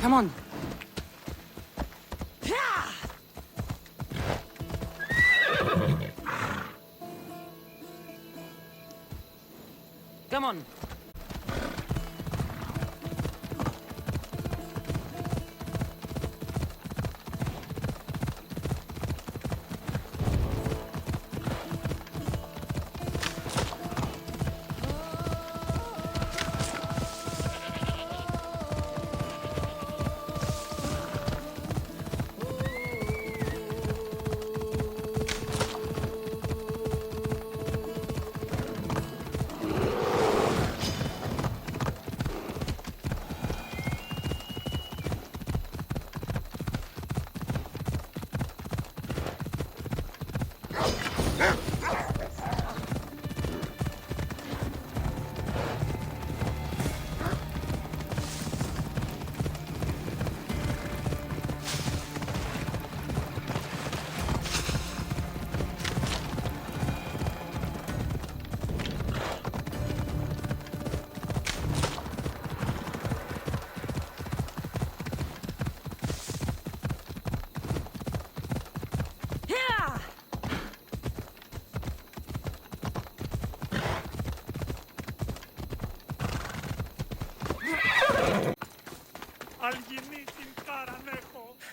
Come on. Come on.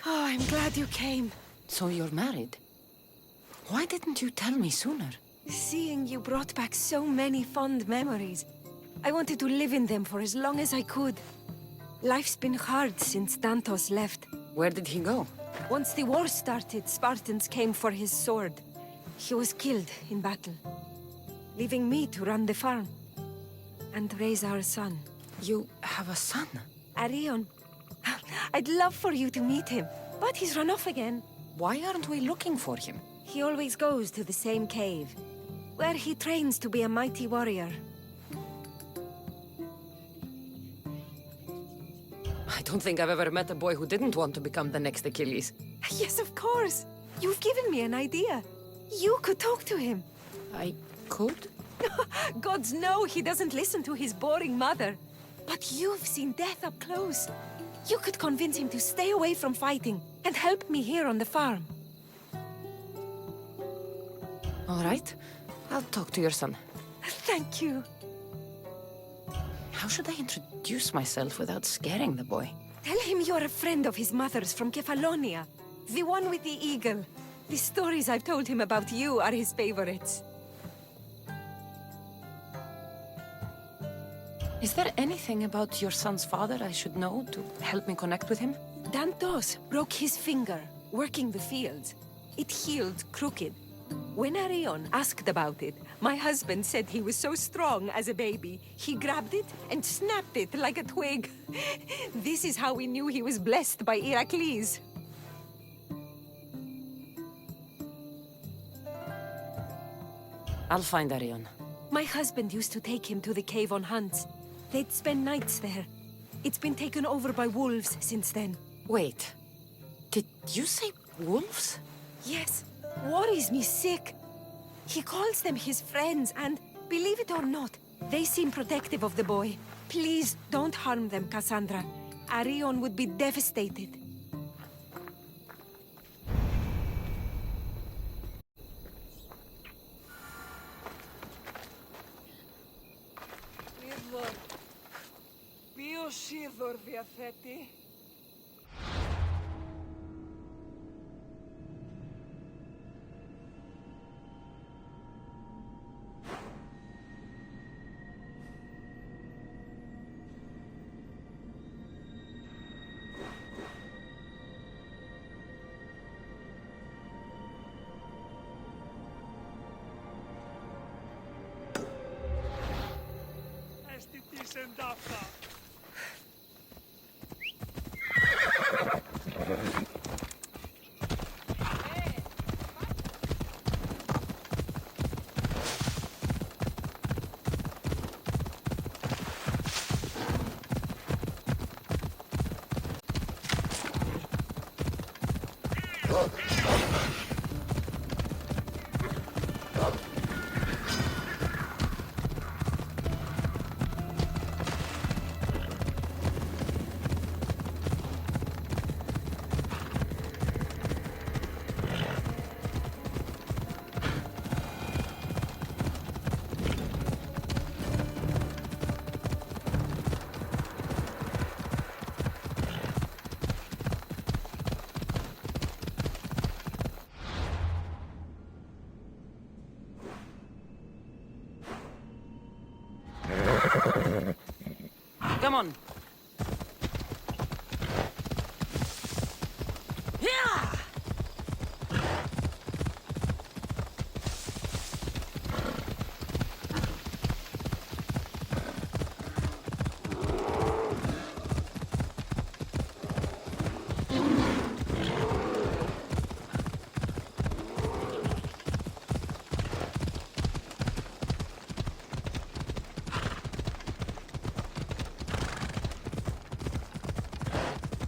Oh, I'm glad you came. So you're married? Why didn't you tell me sooner? Seeing you brought back so many fond memories. I wanted to live in them for as long as I could. Life's been hard since Dantos left. Where did he go? Once the war started, Spartans came for his sword. He was killed in battle, leaving me to run the farm and raise our son. You have a son? Arion. I'd love for you to meet him, but he's run off again. Why aren't we looking for him? He always goes to the same cave, where he trains to be a mighty warrior. I don't think I've ever met a boy who didn't want to become the next Achilles. Yes, of course. You've given me an idea. You could talk to him. I could? Gods know he doesn't listen to his boring mother. But you've seen death up close. You could convince him to stay away from fighting and help me here on the farm. All right. I'll talk to your son. Thank you. How should I introduce myself without scaring the boy? Tell him you're a friend of his mother's from Kefalonia. The one with the eagle. The stories I've told him about you are his favorites. Is there anything about your son's father I should know to help me connect with him? Dantos broke his finger working the fields. It healed crooked. When Arion asked about it, my husband said he was so strong as a baby, he grabbed it and snapped it like a twig. This is how we knew he was blessed by Heracles. I'll find Arion. My husband used to take him to the cave on hunts. They'd spend nights there. It's been taken over by wolves since then. Wait. Did you say wolves? Yes. Worries me sick. He calls them his friends, and believe it or not, they seem protective of the boy. Please don't harm them, Cassandra. Arion would be devastated. Ποιος είδωρ διαθέτει? Αισθητής εντάφτα. Come on. Yeah!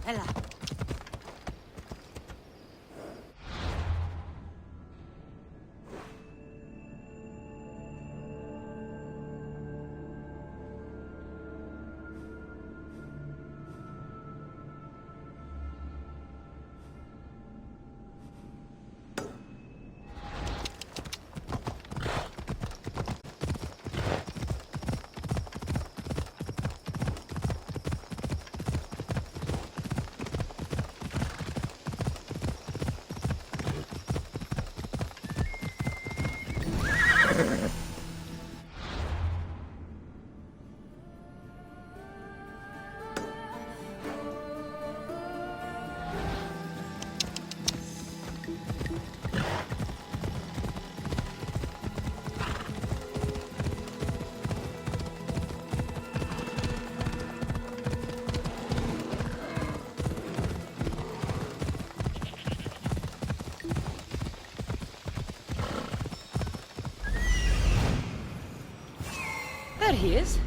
Ella. There he is.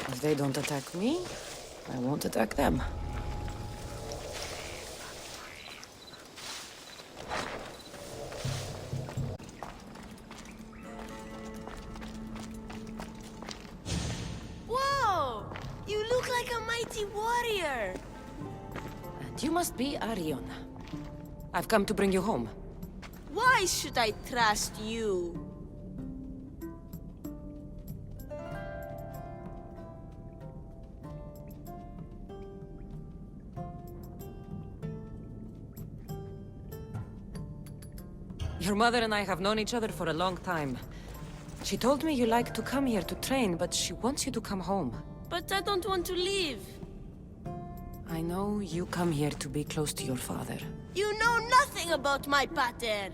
If they don't attack me, I won't attack them. Whoa! You look like a mighty warrior! And you must be Arion. I've come to bring you home. Why should I trust you? Your mother and I have known each other for a long time. She told me you like to come here to train, but she wants you to come home. But I don't want to leave. I know you come here to be close to your father. You know nothing about my pater.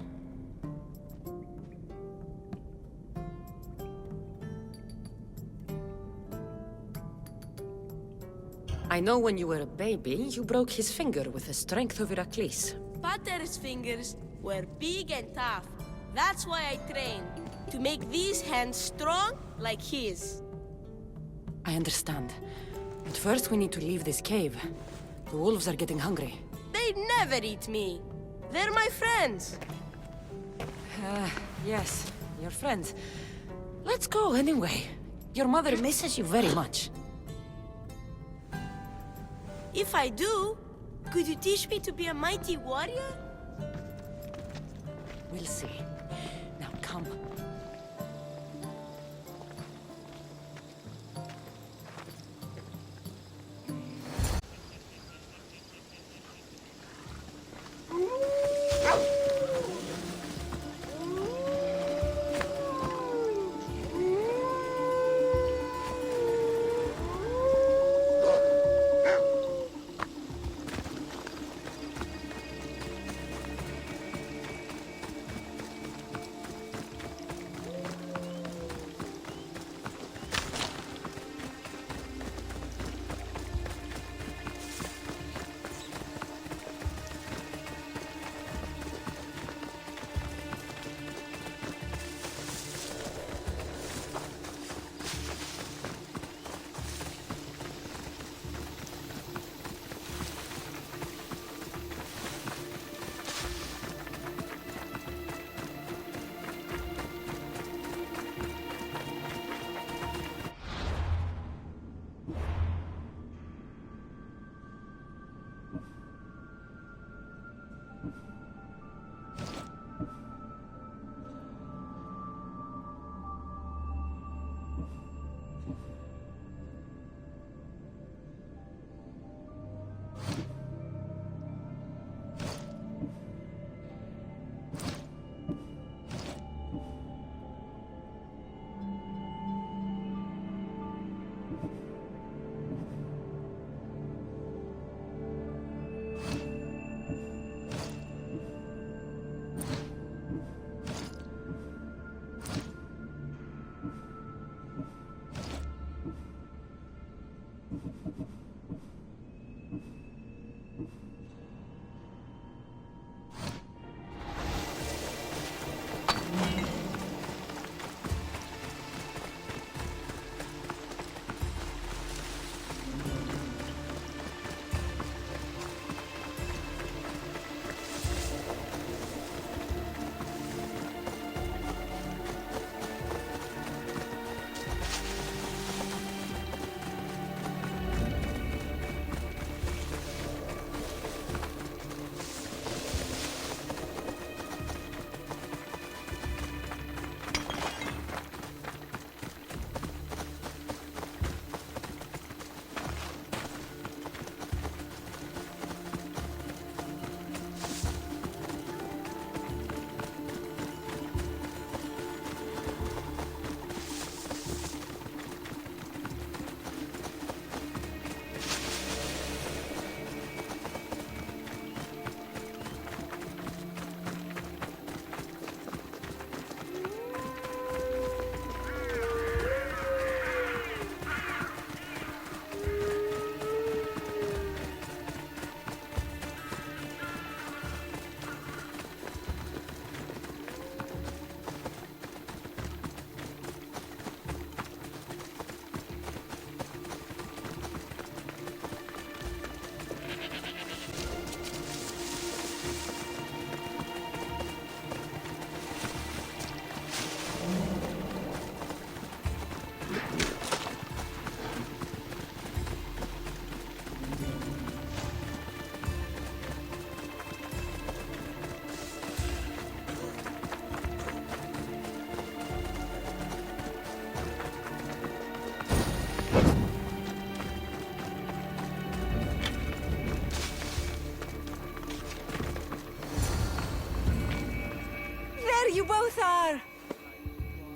I know when you were a baby, you broke his finger with the strength of Heracles. Pater's fingers were big and tough. That's why I train. To make these hands strong like his. I understand. But first we need to leave this cave. The wolves are getting hungry. They never eat me. They're my friends. Yes, your friends. Let's go anyway. Your mother misses you very much. If I do, could you teach me to be a mighty warrior? We'll see. Now come.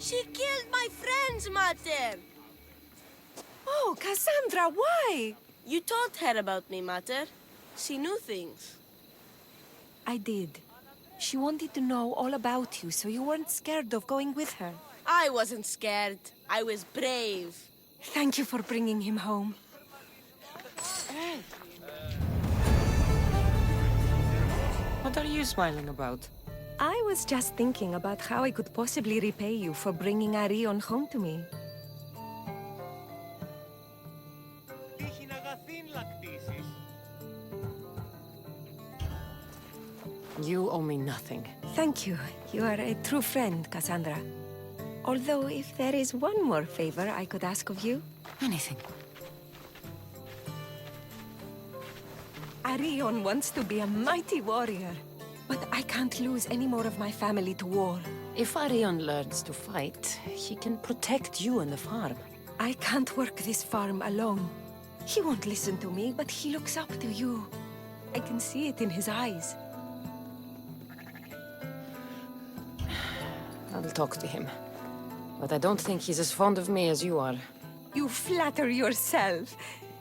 She killed my friends, Mater! Oh, Cassandra, why? You told her about me, Mater. She knew things. I did. She wanted to know all about you, so you weren't scared of going with her. I wasn't scared. I was brave. Thank you for bringing him home. What are you smiling about? I was just thinking about how I could possibly repay you for bringing Arion home to me. Τύχει να αγαθήν λακτήσεις. You owe me nothing. Thank you. You are a true friend, Cassandra. Although, if there is one more favor I could ask of you... Anything. Arion wants to be a mighty warrior. But I can't lose any more of my family to war. If Arion learns to fight, he can protect you and the farm. I can't work this farm alone. He won't listen to me, but he looks up to you. I can see it in his eyes. I'll talk to him. But I don't think he's as fond of me as you are. You flatter yourself.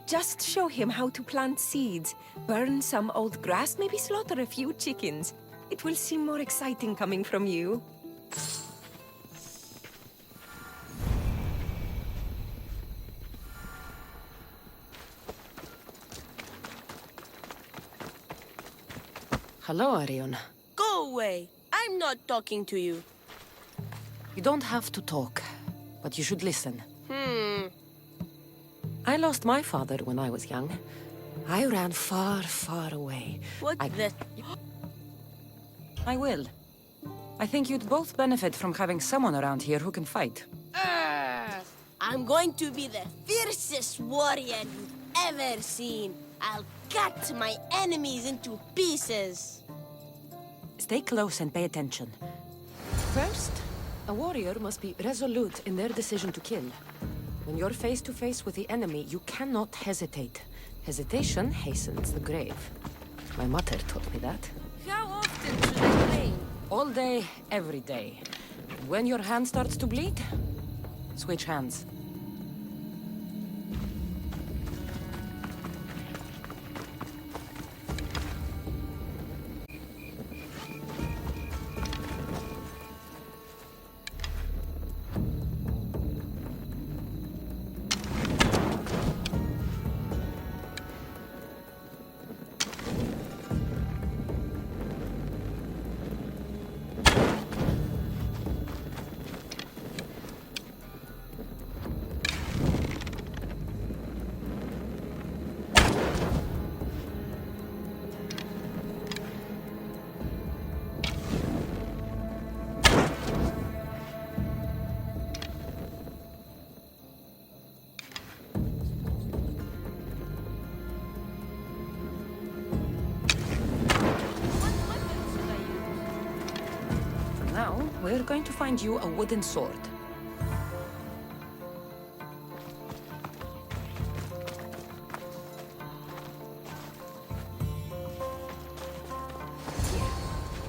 Just show him how to plant seeds, burn some old grass, maybe slaughter a few chickens. It will seem more exciting coming from you. Hello, Arion. Go away. I'm not talking to you. You don't have to talk, but you should listen. I lost my father when I was young. I ran far, far away. What the... I will. I think you'd both benefit from having someone around here who can fight. I'm going to be the fiercest warrior you've ever seen. I'll cut my enemies into pieces. Stay close and pay attention. First, a warrior must be resolute in their decision to kill. When you're face to face with the enemy, you cannot hesitate. Hesitation hastens the grave. My mother taught me that. How often should I train? All day, every day. When your hand starts to bleed, switch hands. Now, we're going to find you a wooden sword.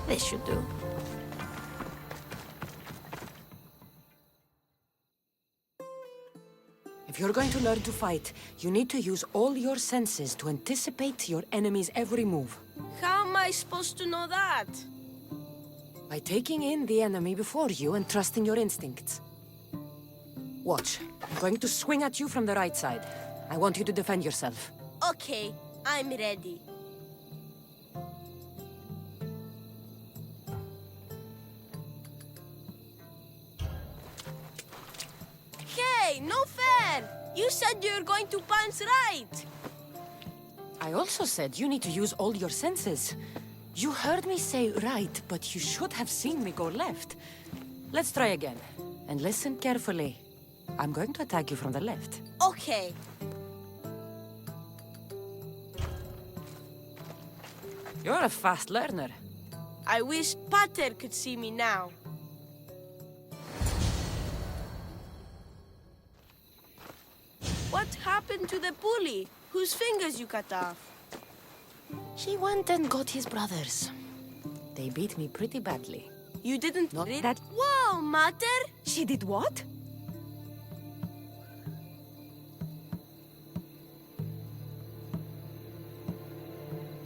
This should do. If you're going to learn to fight, you need to use all your senses to anticipate your enemy's every move. How am I supposed to know that? By taking in the enemy before you and trusting your instincts. Watch. I'm going to swing at you from the right side. I want you to defend yourself. Okay, I'm ready. Hey, no fair! You said you were going to punch right! I also said you need to use all your senses. You heard me say right, but you should have seen me go left. Let's try again. And listen carefully. I'm going to attack you from the left. Okay. You're a fast learner. I wish Pater could see me now. What happened to the bully whose fingers you cut off? She went and got his brothers. They beat me pretty badly. You didn't Not read that- Whoa! no matter? She did what?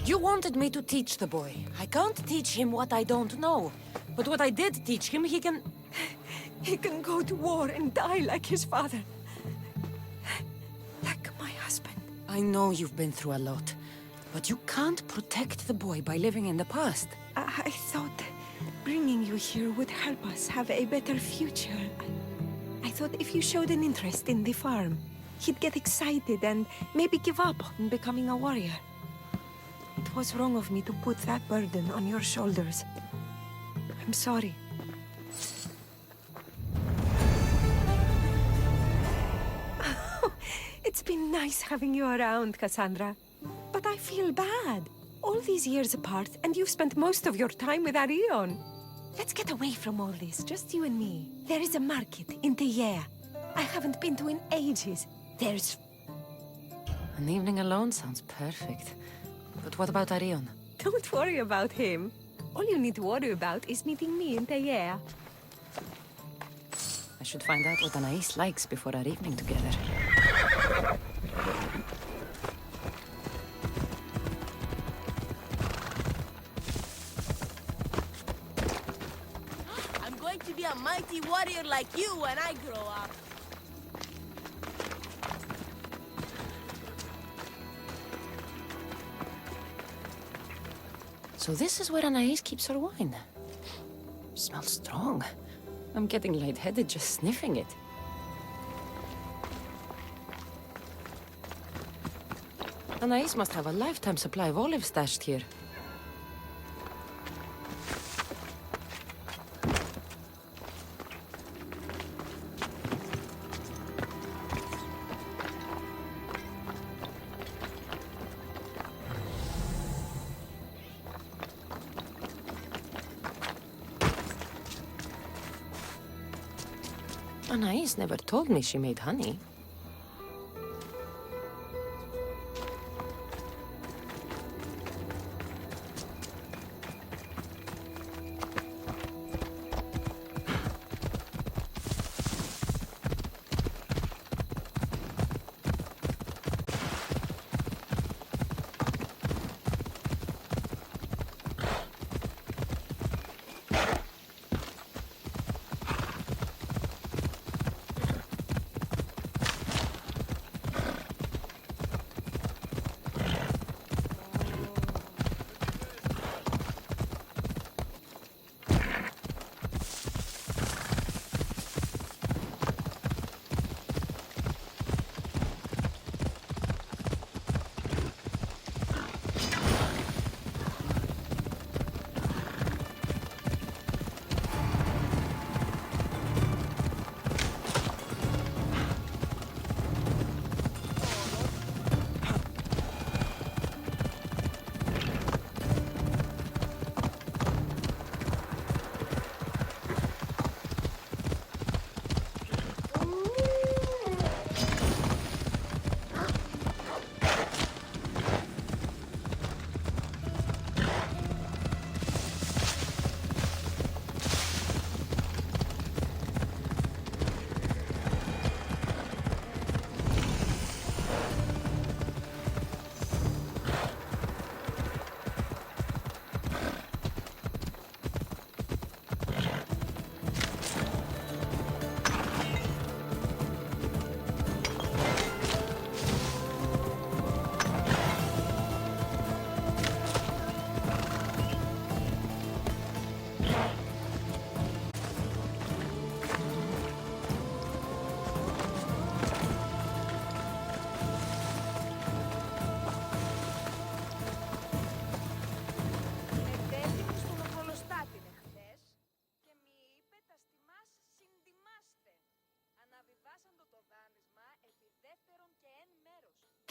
You wanted me to teach the boy. I can't teach him what I don't know. But what I did teach him, he can... He can go to war and die like his father. Like my husband. I know you've been through a lot. But you can't protect the boy by living in the past. I thought bringing you here would help us have a better future. I thought if you showed an interest in the farm, he'd get excited and maybe give up on becoming a warrior. It was wrong of me to put that burden on your shoulders. I'm sorry. It's been nice having you around, Cassandra. But I feel bad. All these years apart, and you've spent most of your time with Arion. Let's get away from all this, just you and me. There is a market in Teyea. I haven't been to in ages. There's... An evening alone sounds perfect. But what about Arion? Don't worry about him. All you need to worry about is meeting me in Teyea. I should find out what Anais likes before our evening together. I'm going to be a mighty warrior like you when I grow up. So this is where Anais keeps her wine. Smells strong. I'm getting lightheaded just sniffing it. Anais must have a lifetime supply of olives stashed here. Anais never told me she made honey.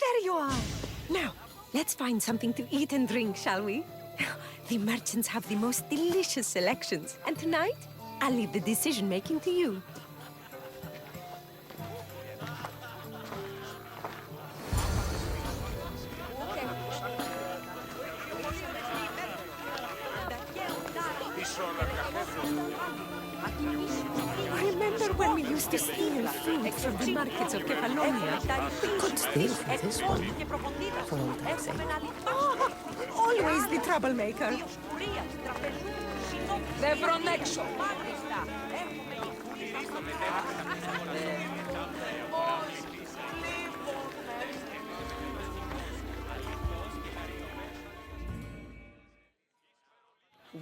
There you are! Now, let's find something to eat and drink, shall we? The merchants have the most delicious selections, and tonight, I'll leave the decision-making to you. When we used to steal food from the markets of Kefalonia, we could steal from this one. For all time's sake. Oh, always the troublemaker. Δεύρον έξω.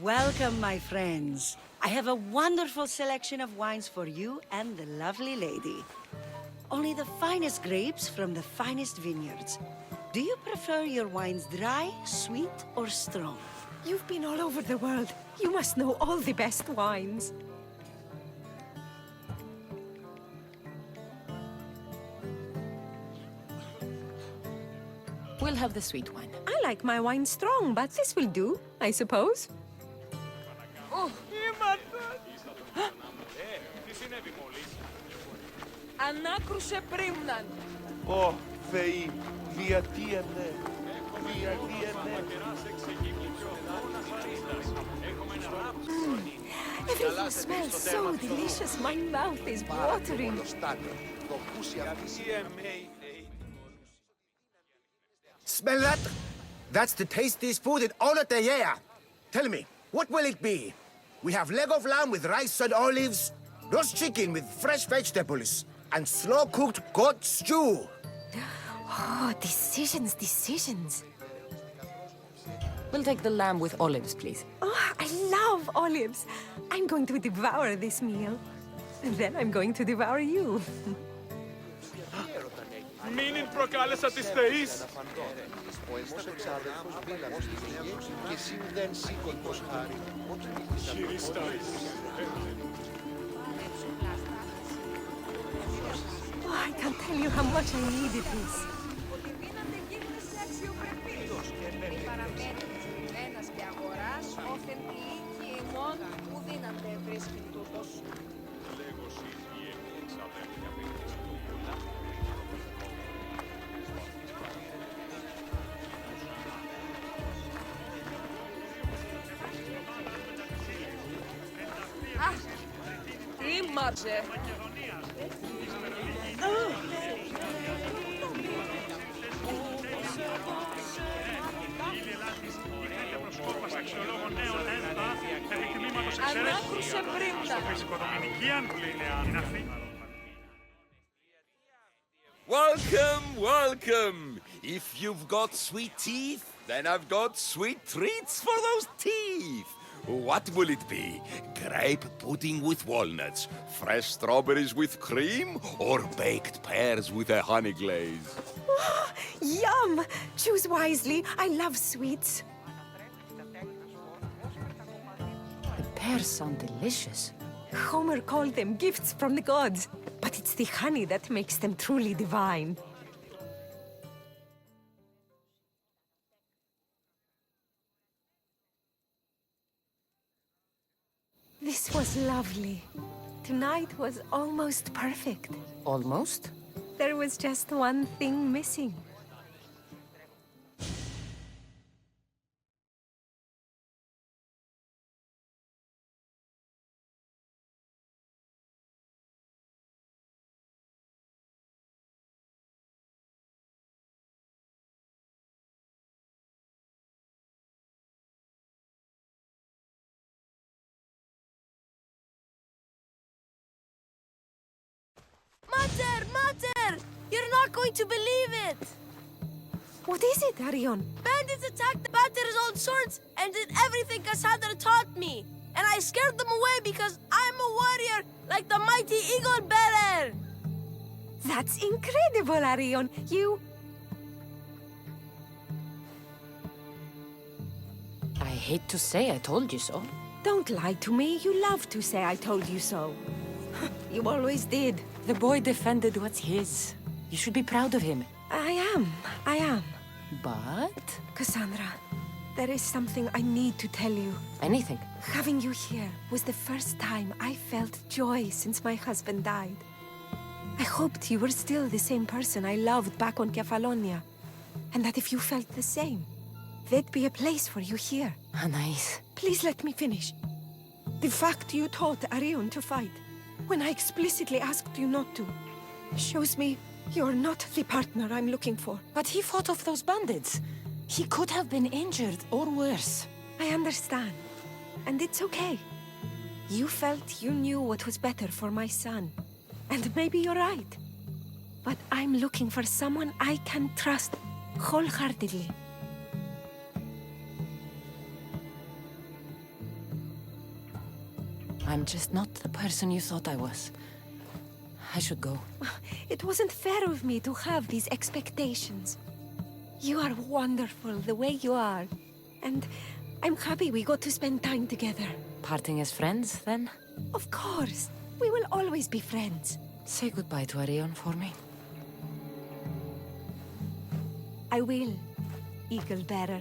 Welcome, my friends. I have a wonderful selection of wines for you and the lovely lady. Only the finest grapes from the finest vineyards. Do you prefer your wines dry, sweet, or strong? You've been all over the world. You must know all the best wines. We'll have the sweet wine. I like my wine strong, but this will do, I suppose. Ανάκρουσε πρίμναν. Ω, Θεοί, διατίενε, διατίενε. Everything smells so delicious. My mouth is watering. Smell that? That's the tastiest food in all of the year. Tell me, what will it be? We have leg of lamb with rice and olives, roast chicken with fresh vegetables, and slow-cooked goat stew. Oh, decisions. We'll take the lamb with olives, please. Oh, I love olives. I'm going to devour this meal. And then I'm going to devour you. Μην προκάλεσα τις θεείς. Oh, I can't tell you how much I needed this. Ένας και αγοράς, όθεν ποιοί ημών, που δύνανται βρίσκει τούτος. Αχ, τι μάτσε. Ανάκρουσε πρίμνα. Welcome! If you've got sweet teeth, then I've got sweet treats for those teeth. What will it be? Grape pudding with walnuts, fresh strawberries with cream, or baked pears with a honey glaze? Oh, yum! Choose wisely. I love sweets. The pears sound delicious. Homer called them gifts from the gods. But it's the honey that makes them truly divine. This was lovely. Tonight was almost perfect. Almost? There was just one thing missing. Mater! You're not going to believe it! What is it, Arion? Bandits attacked the Mater's old swords and did everything Cassandra taught me. And I scared them away because I'm a warrior like the mighty eagle bearer. That's incredible, Arion. I hate to say I told you so. Don't lie to me. You love to say I told you so. You always did. The boy defended what's his. You should be proud of him. I am. But... Cassandra, there is something I need to tell you. anything. Having you here was the first time I felt joy since my husband died. I hoped you were still the same person I loved back on Kefalonia. And that if you felt the same, there'd be a place for you here. Anais. Please let me finish. The fact you taught Arion to fight, when I explicitly asked you not to. Shows me you're not the partner I'm looking for. But he fought off those bandits. He could have been injured or worse. I understand. And it's okay. You felt you knew what was better for my son. And maybe you're right. But I'm looking for someone I can trust wholeheartedly. I'm just not the person you thought I was. I should go. It wasn't fair of me to have these expectations. You are wonderful the way you are. And I'm happy we got to spend time together. Parting as friends, then? Of course. We will always be friends. Say goodbye to Arion for me. I will, Eagle Bearer.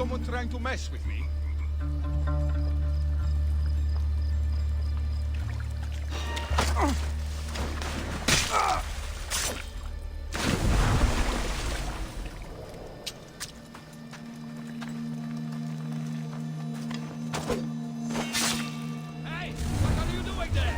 someone trying to mess with me? Hey, what are you doing there?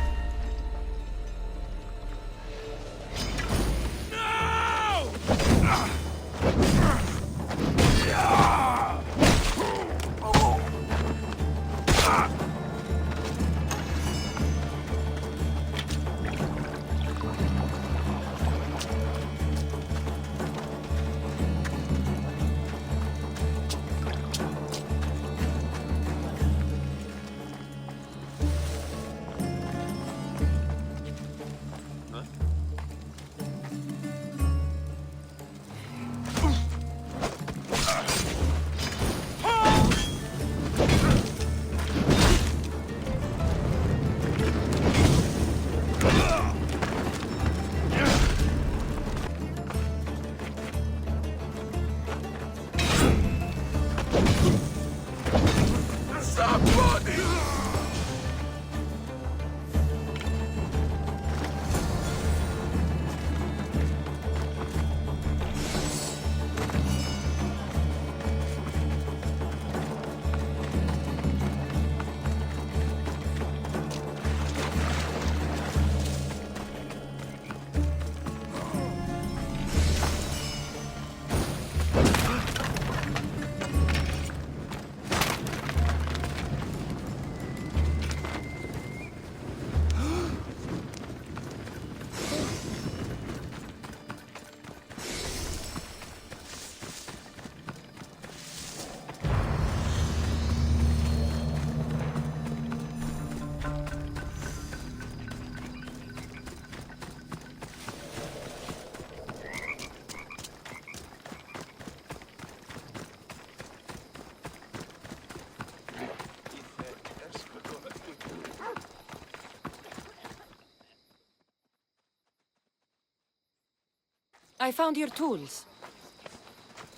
I found your tools.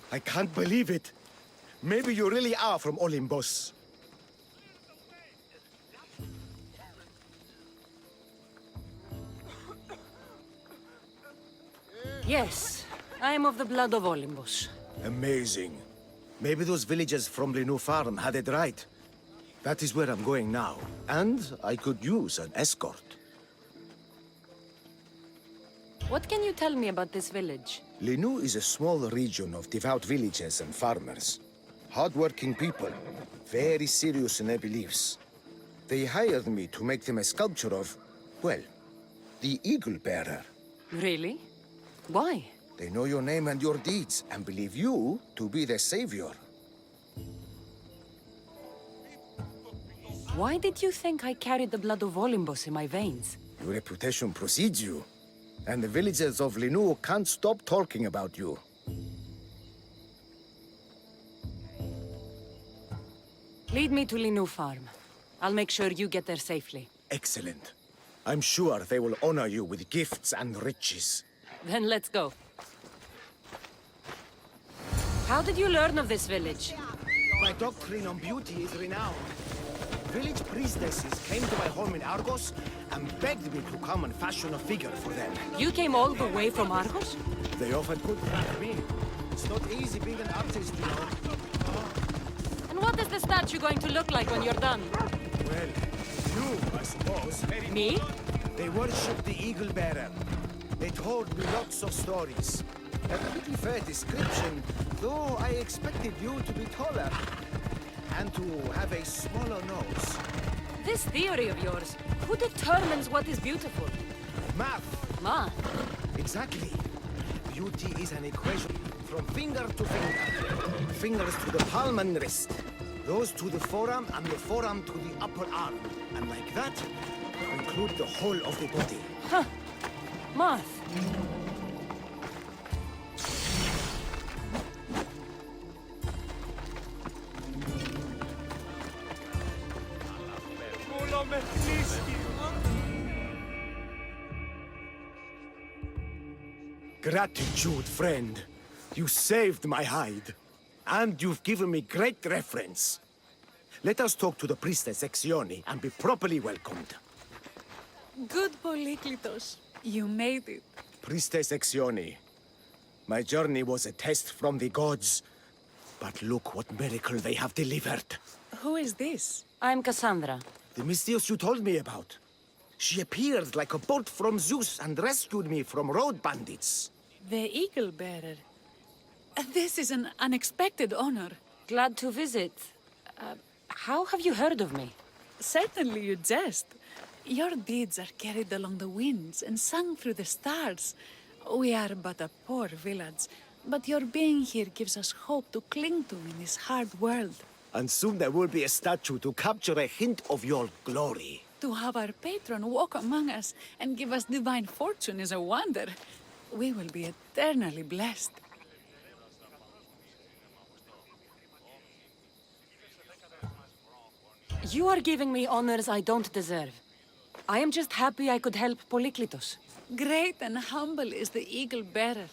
I can't believe it. Maybe you really are from Olympus. Yes, I am of the blood of Olympus. Amazing. Maybe those villagers from the new farm had it right. That is where I'm going now. And I could use an escort. What can you tell me about this village? Linu is a small region of devout villagers and farmers. Hard-working people, very serious in their beliefs. They hired me to make them a sculpture of, well, the Eagle Bearer. Really? Why? They know your name and your deeds, and believe you to be their savior. Why did you think I carried the blood of Olympus in my veins? Your reputation precedes you, and the villagers of Linu can't stop talking about you. Lead me to Linu Farm. I'll make sure you get there safely. Excellent. I'm sure they will honor you with gifts and riches. Then let's go. How did you learn of this village? My doctrine on beauty is renowned. Village priestesses came to my home in Argos and begged me to come and fashion a figure for them. You came all the way from Argos? They offered good for me. It's not easy being an artist, you know. And what is the statue going to look like when you're done? Well, you, I suppose. Me? They worship the Eagle Bearer. They told me lots of stories. A pretty fair description, though I expected you to be taller. And to have a smaller nose. This theory of yours, who determines what is beautiful? Math. Math? Exactly. Beauty is an equation from finger to finger. Fingers to the palm and wrist. Those to the forearm and the forearm to the upper arm. And like that, include the whole of the body. Huh. Math. Gratitude, friend. You saved my hide. And you've given me great reference. Let us talk to the priestess Exioni and be properly welcomed. Good Polyklitos. You made it. Priestess Exioni, my journey was a test from the gods, but look what miracle they have delivered. Who is this? I'm Cassandra. The Mystios you told me about. She appeared like a bolt from Zeus and rescued me from road bandits. The Eagle Bearer. This is an unexpected honor. Glad to visit. How have you heard of me? Certainly you jest. Your deeds are carried along the winds and sung through the stars. We are but a poor village, but your being here gives us hope to cling to in this hard world. And soon there will be a statue to capture a hint of your glory. To have our patron walk among us and give us divine fortune is a wonder. We will be eternally blessed. You are giving me honors I don't deserve. I am just happy I could help Polyklitos. Great and humble is the Eagle Bearer.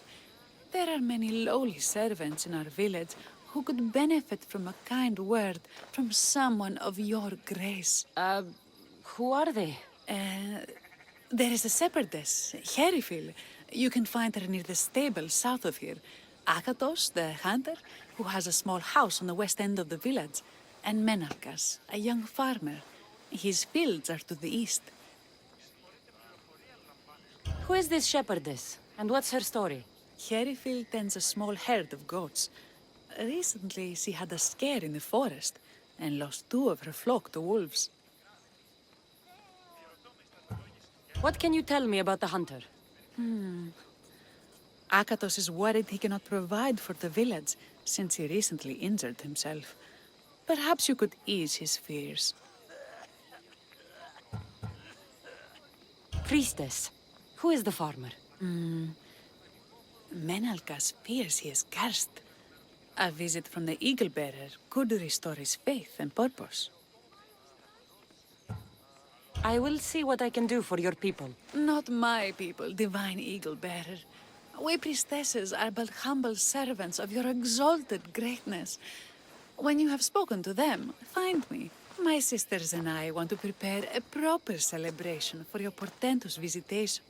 There are many lowly servants in our village who could benefit from a kind word from someone of your grace. Who are they? There is a shepherdess, Herifil. You can find her near the stable south of here. Akatos, the hunter, who has a small house on the west end of the village. And Menalkas, a young farmer. His fields are to the east. Who is this shepherdess? And what's her story? Herifil tends a small herd of goats. Recently, she had a scare in the forest and lost 2 of her flock to wolves. What can you tell me about the hunter? Akatos is worried he cannot provide for the village since he recently injured himself. Perhaps you could ease his fears. Priestess, who is the farmer? Menalkas fears he is cursed. A visit from the Eagle Bearer could restore his faith and purpose. I will see what I can do for your people. Not my people, divine Eagle Bearer. We priestesses are but humble servants of your exalted greatness. When you have spoken to them, find me. My sisters and I want to prepare a proper celebration for your portentous visitation.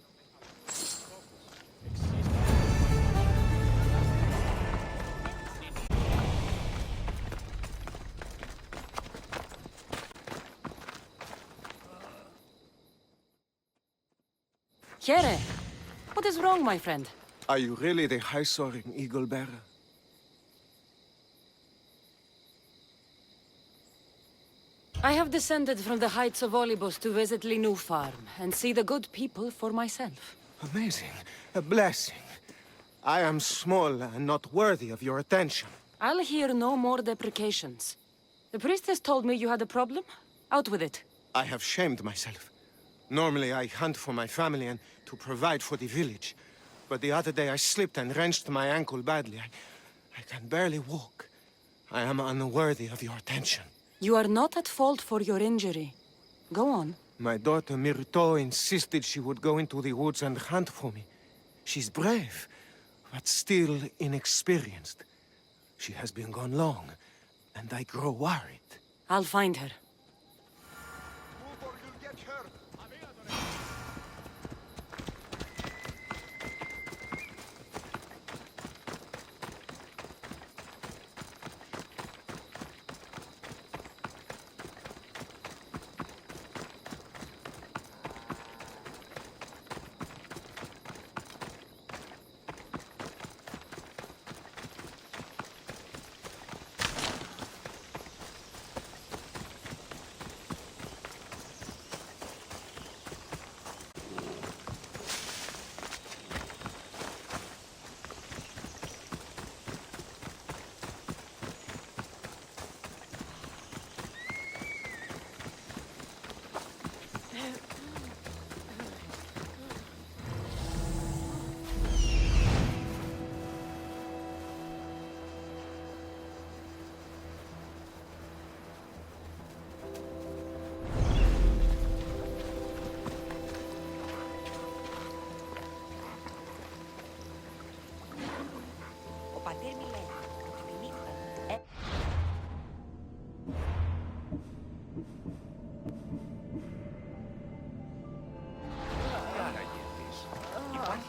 Here, what is wrong, my friend? Are you really the high-soaring Eagle Bearer? I have descended from the heights of Olibos to visit Linu Farm and see the good people for myself. Amazing. A blessing. I am small and not worthy of your attention. I'll hear no more deprecations. The priestess told me you had a problem. Out with it. I have shamed myself. Normally I hunt for my family and to provide for the village. But the other day I slipped and wrenched my ankle badly. I can barely walk. I am unworthy of your attention. You are not at fault for your injury. Go on. My daughter Myrto insisted she would go into the woods and hunt for me. She's brave, but still inexperienced. She has been gone long, and I grow worried. I'll find her. Move or you'll get hurt.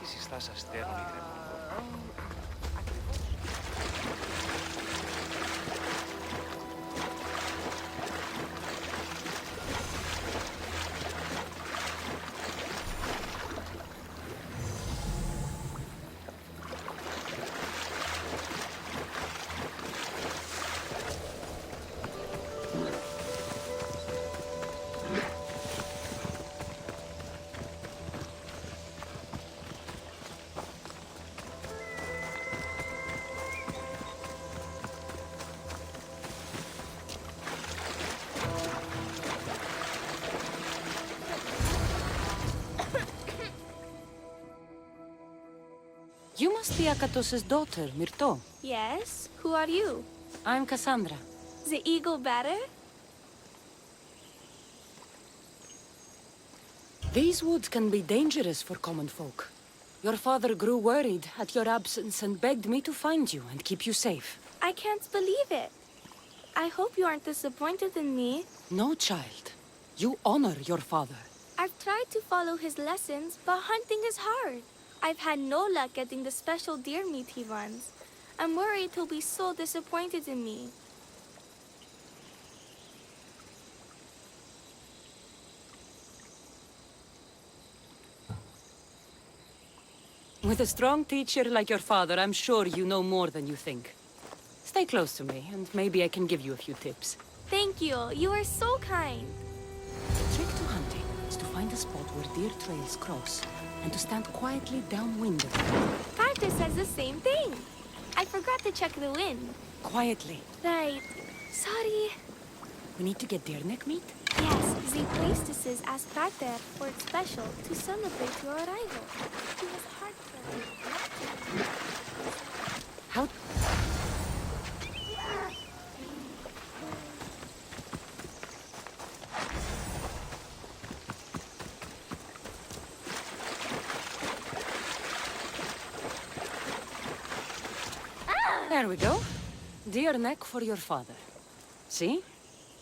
συστάσεις αστέρων υγρεμών. You must be Akatos's daughter, Myrto. Yes? Who are you? I'm Cassandra. The eagle better? These woods can be dangerous for common folk. Your father grew worried at your absence and begged me to find you and keep you safe. I can't believe it. I hope you aren't disappointed in me. No, child. You honor your father. I've tried to follow his lessons, but hunting is hard. I've had no luck getting the special deer meat he runs. I'm worried he'll be so disappointed in me. With a strong teacher like your father, I'm sure you know more than you think. Stay close to me, and maybe I can give you a few tips. Thank you. You are so kind. The trick to hunting is to find a spot where deer trails cross, and to stand quietly downwind of them. Carter says the same thing. I forgot to check the wind. Quietly. Right. Sorry. We need to get deer neck meat? Yes, the priestesses asked Carter for it special to celebrate your arrival. He was heartbroken. How... There we go. Deer neck for your father. See?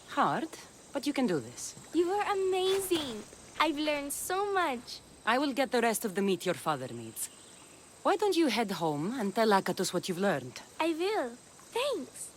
Hard, but you can do this. You are amazing. I've learned so much. I will get the rest of the meat your father needs. Why don't you head home and tell Akatos what you've learned? I will. Thanks.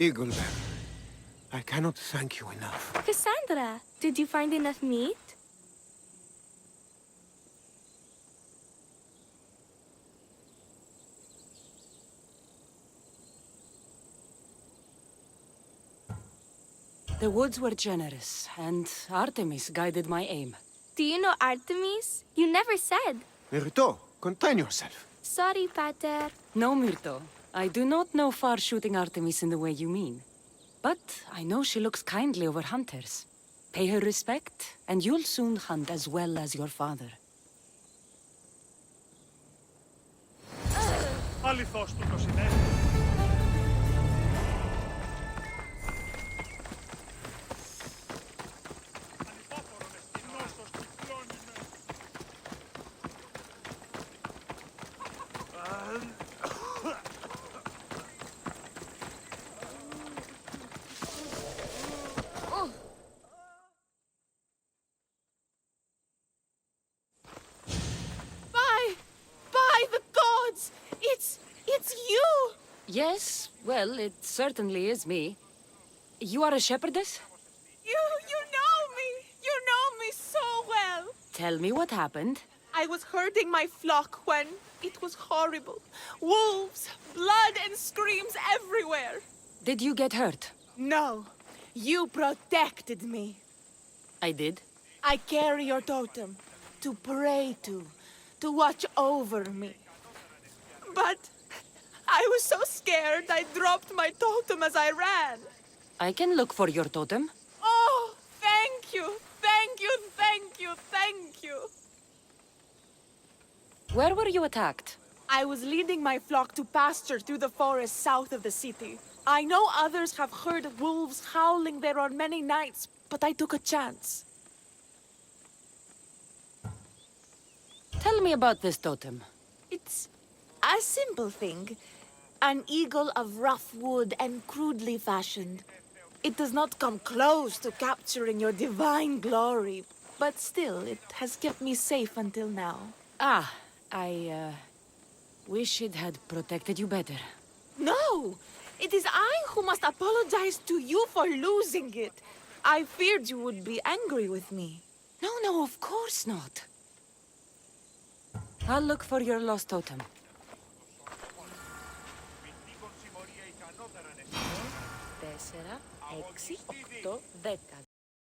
Eagle Bearer, I cannot thank you enough. Cassandra, did you find enough meat? The woods were generous, and Artemis guided my aim. Do you know Artemis? You never said. Myrto, contain yourself. Sorry, Pater. No, Myrto. I do not know far-shooting Artemis in the way you mean. But I know she looks kindly over hunters. Pay her respect, and you'll soon hunt as well as your father. Αληθώς του το συνέβη. Ανυπόφορον εστί νόσος κυκλώνει με. By the gods! It's you! Yes, well, it certainly is me. You are a shepherdess? You know me! You know me so well! Tell me what happened. I was herding my flock when it was horrible. Wolves, blood and screams everywhere. Did you get hurt? No, you protected me. I did. I carry your totem to pray to watch over me. But I was so scared I dropped my totem as I ran. I can look for your totem. Oh, thank you, thank you, thank you, thank you. Where were you attacked? I was leading my flock to pasture through the forest south of the city. I know others have heard wolves howling there on many nights, but I took a chance. Tell me about this totem. It's a simple thing. An eagle of rough wood and crudely fashioned. It does not come close to capturing your divine glory, but still, it has kept me safe until now. Ah, I wish it had protected you better. No! It is I who must apologize to you for losing it. I feared you would be angry with me. No, of course not. I'll look for your lost totem. Τέσσερα, 6, 8, 10.